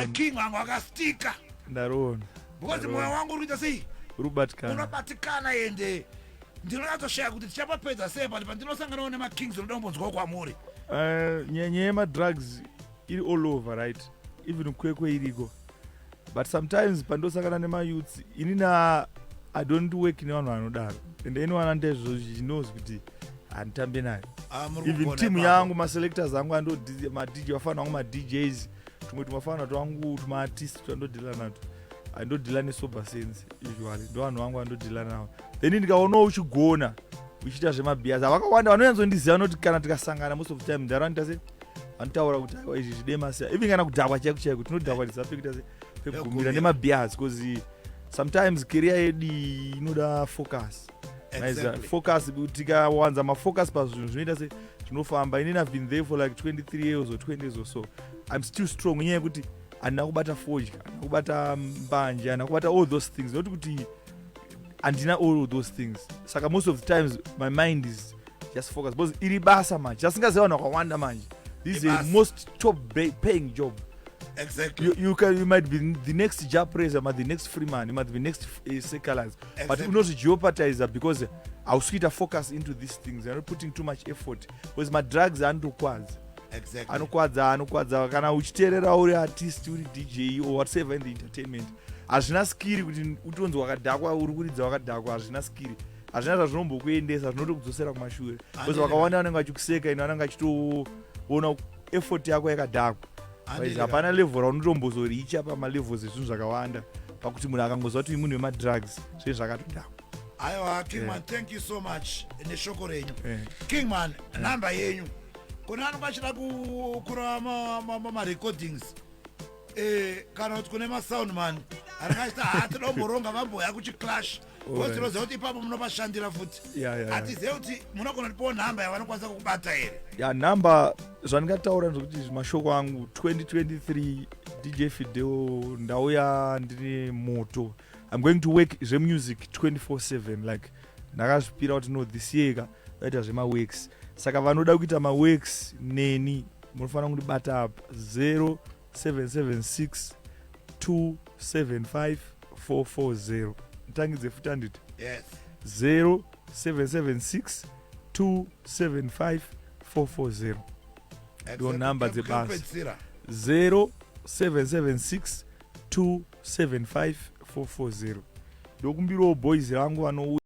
king wangu akastika ndaroona because moyo wangu urikuita sei urubatikana unobatikana ende ndinonyatsoshaya kuti tichapapedza sei but pandinosanganawo nemakings unoda kumbonzwawo kwamuri nyaya yemadrugs iri all over right even kwekwe iriko but sometimes pandosangana nemayouths inina I don't work nevanhu vanodaro ende inowana ndezvo zvinozvi kuti handitambe nayo even team yangu maselectors angu madj vafana vangu madjs tumwe tumafana twangu tumaartist twandodhila nato andodhila nesober sense usually ndo vanhu vangu vandodhila navo then ndikaonawo uchigona uchiita zvemabias avakawanda vanonyanzondiziva noti kana tikasangana most of the time ndaraunda se vanotaura kuti aiwa izvi zvide masiya even kana kudhakwa chaiko chaiko tinodhakwa tisapekuita pekugumira nemabias because sometimes career yedu inoda focus. Exactly. Focus, tikawanza mafocus pazvinhu zvinoita se tinofamba. Inini I've been there for like 23 years or 20 years or so. I'm still strong nyenyaya yekuti handina kubata forge, handina kubata mbanje, handina kubata all those things. Not kuti handina all those things. Saka most of the times my mind is just focused. Because iri basa manje. Jasingaziva vanhu vakawanda manje. This is a most top paying job. Exactly. You might be the next job praiser, you might be the next Freeman, you might be the next Sekalans. Exactly. But you know the jeopardizer because I'll switch a focus into these things. You're not putting too much effort. Because my drugs are anokwadza. Exactly. Anokwadza. Kana uchiterera uri artist, uri DJ or whatever in the entertainment. Hazvina skiri kuti utonzi wakadhakwa uri kuridza wakadhakwa, hazvina skiri. Hazvina zvazvinombokuendesa, zvinotokudzosera kumashure. Because wakawanda vanenge vachikuseka ino vanenge vachitoona effort yako yakadhakwa. Hapana level raunotombozoricha pamalevels ezvinhu zvakawanda pakuti munhu akangozva kuti munhu wemadrugs zvinhu zvakatodhakwa. Aiwa Kingman, thank you so much neshoko renyu. Kingman, namba yenyu kuna vanhu vachida kukura marecordings kana kuti kune masoundman aringachita hatidomboronga vamboya kuchiclash kozinoziva kuti ipapo munopashandira futi hatizive kuti munogona tipowo nhamba yavanokwanisa kukubata here. Nhamba zvandingataura ndokuti mashoko angu 2023 DjFydale ndauya ndine moto. I'm going to work zvemusic 24/7 like ndakazvipira kuti no this year ndaita zvemaworks. Saka vanoda kuita maworks neni munofanira kundibata up 0776 275 440. Nditangidze futi handiti? Yes. 0776 275 440. Ndo namba dzebasa. 0776 275 440. Ndokumbirawo boys vangu vanouya